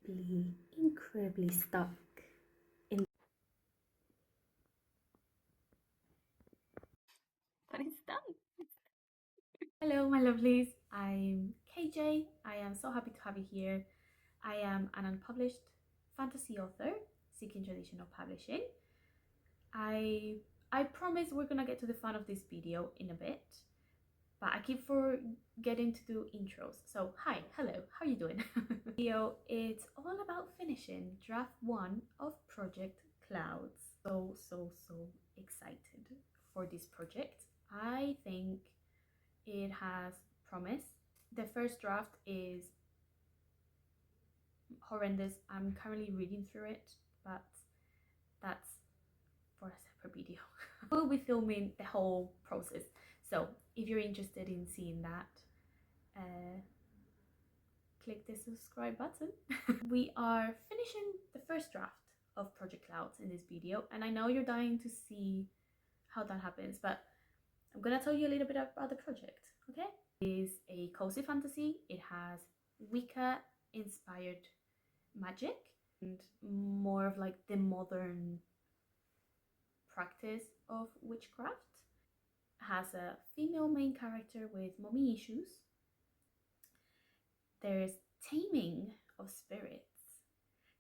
incredibly stuck in. But it's done. Hello, my lovelies. I'm KJ. I am so happy to have you here. I am an unpublished fantasy author seeking traditional publishing. I promise we're gonna get to the fun of this video in a bit, but I keep forgetting to do intros. So hi, hello, how are you doing? Video, it's all about finishing draft 1 of Project Clouds. So excited for this project. I think it has promise. The first draft is horrendous. I'm currently reading through it, but that's for a separate video. We'll be filming the whole process, so if you're interested in seeing that, click the subscribe button. We are finishing the first draft of Project Clouds in this video, and I know you're dying to see how that happens, but I'm gonna tell you a little bit about the project. Okay, it is a cozy fantasy. It has Wicca inspired magic and more of like the modern practice of witchcraft. Has a female main character with mommy issues. There's taming of spirits.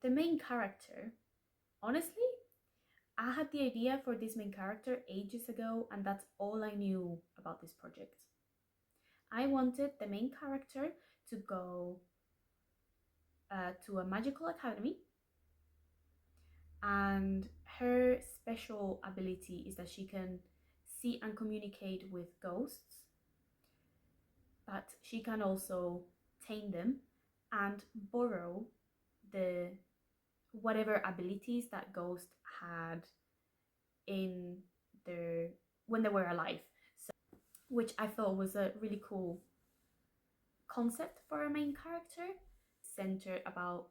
The main character, honestly, I had the idea for this main character ages ago, and that's all I knew about this project. I wanted the main character to go to a magical academy, and her special ability is that she can see and communicate with ghosts, but she can also tame them and borrow the whatever abilities that ghost had in their when they were alive, so, which I thought was a really cool concept for a main character, centered about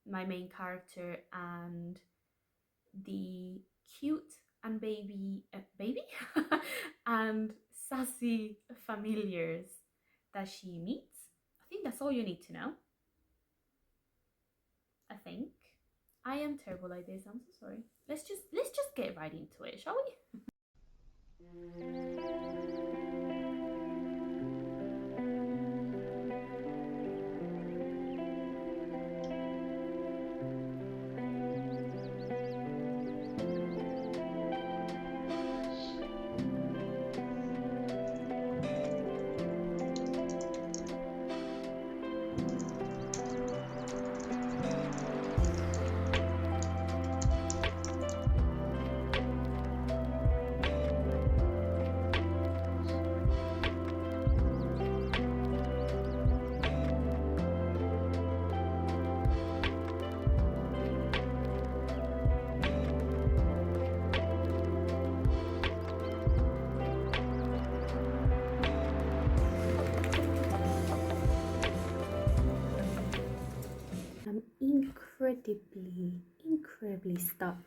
my main character and the cute and baby and sassy familiars that she meets. I think that's all you need to know. I think I am terrible like this. I'm so sorry. Let's just get right into it, shall we? I'm incredibly stuck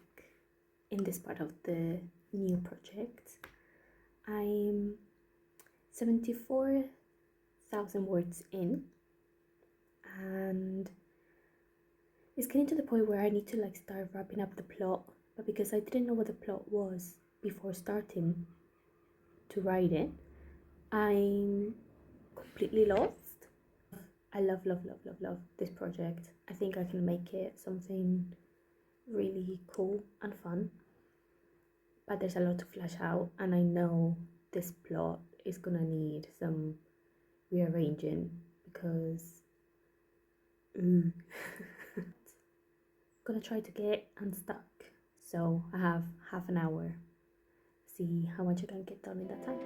in this part of the new project. I'm 74,000 words in, and it's getting to the point where I need to like start wrapping up the plot, but because I didn't know what the plot was before starting to write it, I'm completely lost. I love this project. I think I can make it something really cool and fun, but there's a lot to flesh out, and I know this plot is gonna need some rearranging because gonna try to get unstuck. So I have half an hour. See how much I can get done in that time.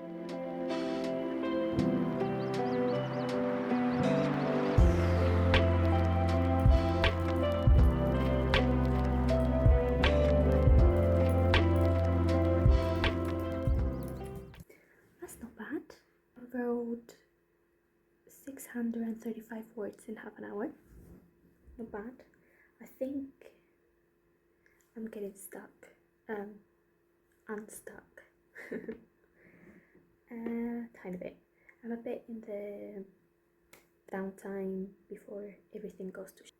That's not bad. I wrote 635 words in half an hour. Not bad. I think I'm getting stuck. Unstuck. Tiny bit. I'm a bit in the downtime before everything goes to shit.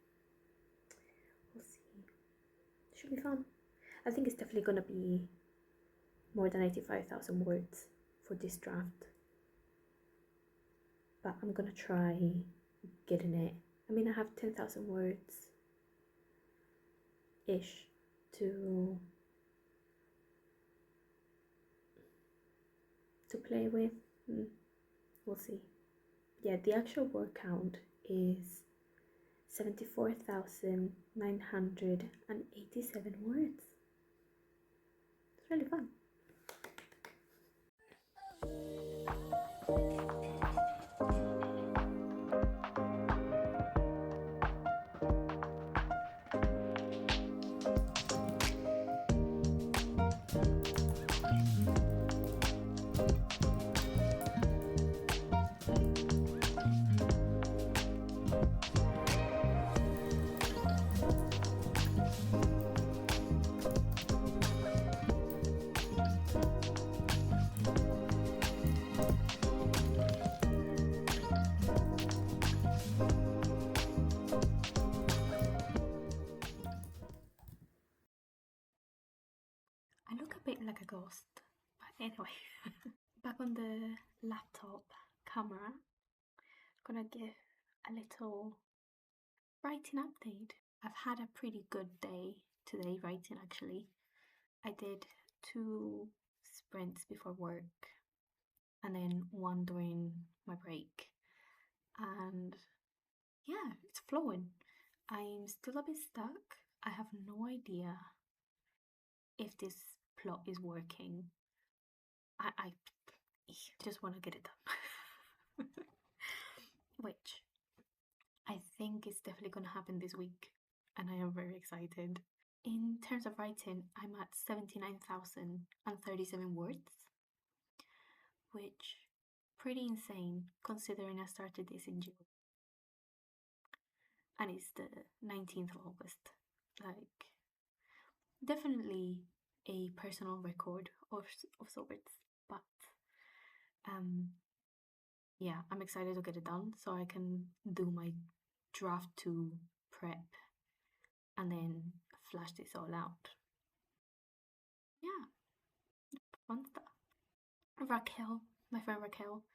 should be fun. I think it's definitely gonna be more than 85,000 words for this draft, but I'm gonna try getting it. I mean, I have 10,000 words ish to play with. We'll see. Yeah, the actual word count is 74,987 words. It's really fun. I look a bit like a ghost, but anyway. Back on the laptop camera, gonna give a little writing update. I've had a pretty good day today writing actually. I did 2 sprints before work and then 1 during my break. And yeah, it's flowing. I'm still a bit stuck. I have no idea if this plot is working. I just want to get it done. Which I think is definitely going to happen this week, and I am very excited. In terms of writing, I'm at 79,037 words, which pretty insane considering I started this in June. And it's the 19th of August. Like, definitely a personal record of sorts, but yeah, I'm excited to get it done so I can do my draft 2 prep and then flash this all out. Yeah, fun stuff. Raquel, my friend Raquel,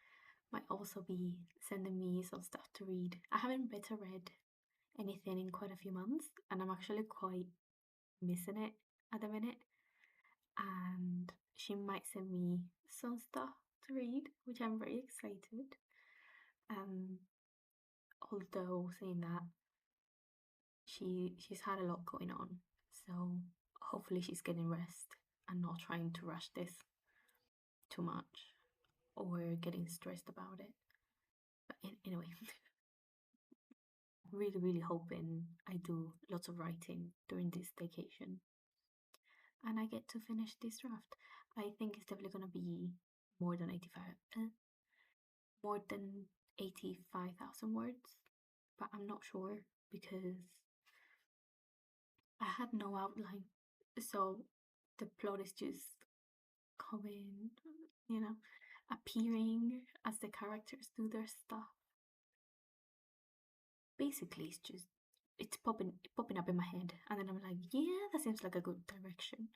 might also be sending me some stuff to read. I haven't better read anything in quite a few months, and I'm actually quite missing it at the minute. And she might send me some stuff to read, which I'm very excited. Although saying that, she's had a lot going on, so hopefully she's getting rest and not trying to rush this too much or getting stressed about it. But anyway, really hoping I do lots of writing during this vacation and I get to finish this draft. I think it's definitely gonna be more than 85,000 words, but I'm not sure because I had no outline, so the plot is just coming, appearing as the characters do their stuff. Basically, it's popping up in my head, and then I'm like, yeah, that seems like a good direction.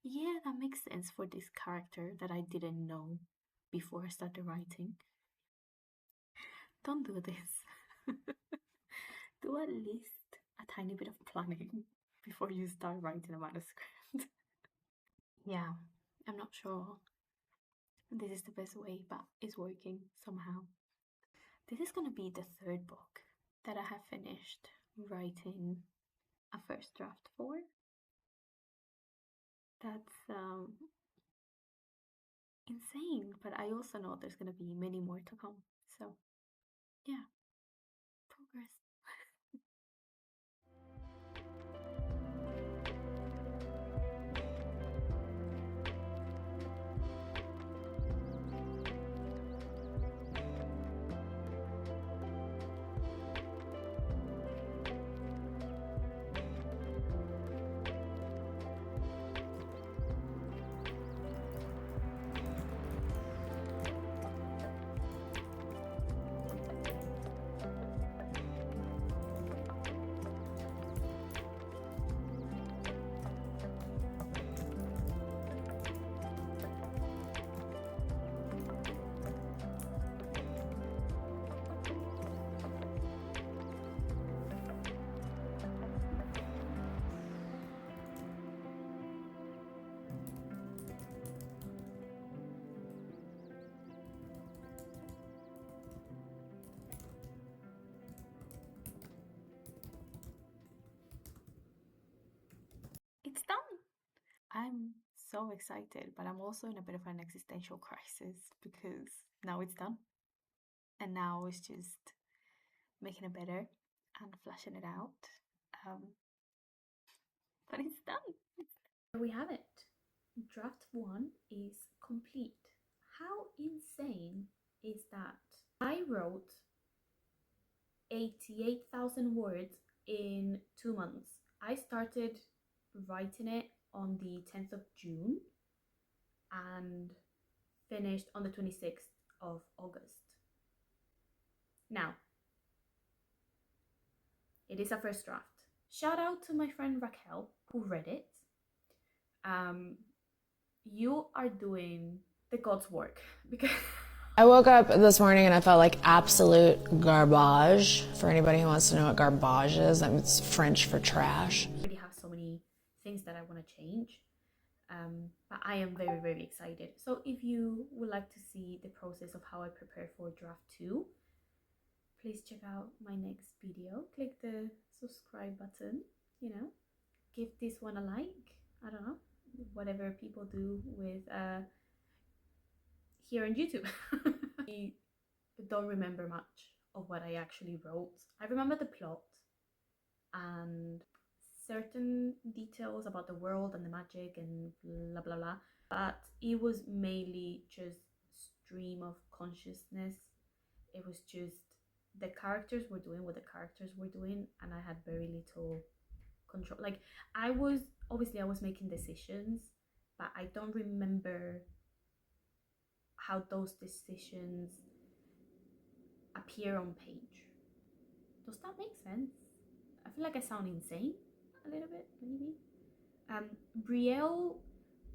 Yeah, that makes sense for this character that I didn't know before I started writing. Don't do this. Do at least a tiny bit of planning before you start writing a manuscript. Yeah, I'm not sure this is the best way, but it's working somehow. This is gonna be the 3rd book that I have finished writing a first draft for. That's insane, but I also know there's gonna be many more to come. So yeah, progress. so excited, but I'm also in a bit of an existential crisis because now it's done. And now it's just making it better and flashing it out. But it's done. There we have it. Draft 1 is complete. How insane is that? I wrote 88,000 words in 2 months. I started writing it on the 10th of June and finished on the 26th of August. Now, it is a first draft. Shout out to my friend Raquel who read it. You are doing the God's work because I woke up this morning and I felt like absolute garbage. For anybody who wants to know what garbage is, it's French for trash. I already have so many things that I want to change. But I am very, very excited. So if you would like to see the process of how I prepare for draft 2, please check out my next video. Click the subscribe button, give this one a like. I don't know, whatever people do with here on YouTube. I don't remember much of what I actually wrote. I remember the plot and certain details about the world and the magic and blah blah blah, but it was mainly just stream of consciousness. It was just the characters were doing what the characters were doing, and I had very little control. Like, I was making decisions, but I don't remember how those decisions appear on page. Does that make sense? I feel like I sound insane a little bit, maybe. Brielle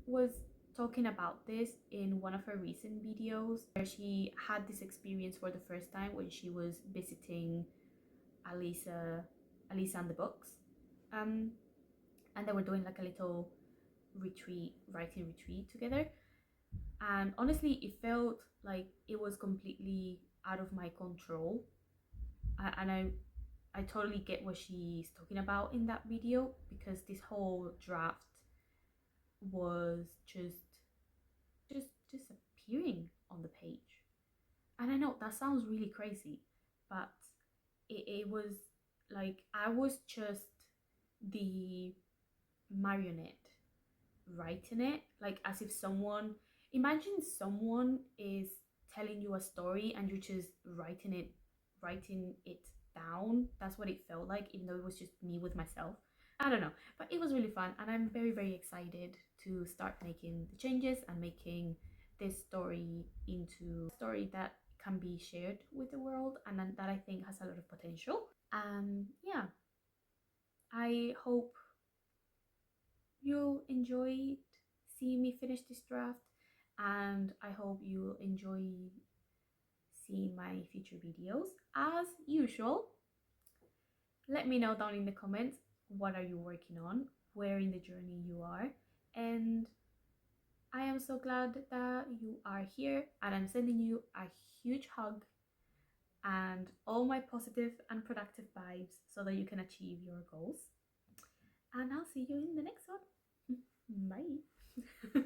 was talking about this in one of her recent videos where she had this experience for the first time when she was visiting Alisa and the books. And they were doing like a little writing retreat together. And honestly, it felt like it was completely out of my control. I totally get what she's talking about in that video, because this whole draft was just appearing on the page. And I know that sounds really crazy, but it was like I was just the marionette writing it, like as if imagine someone is telling you a story and you're just writing it down. That's what it felt like, even though it was just me with myself. I don't know, but it was really fun, and I'm very, very excited to start making the changes and making this story into a story that can be shared with the world, and that I think has a lot of potential. Yeah, I hope you'll enjoy seeing me finish this draft, and I hope you'll enjoy seeing my future videos. As usual, let me know down in the comments, what are you working on, where in the journey you are, and I am so glad that you are here, and I'm sending you a huge hug and all my positive and productive vibes so that you can achieve your goals. And I'll see you in the next one. Bye.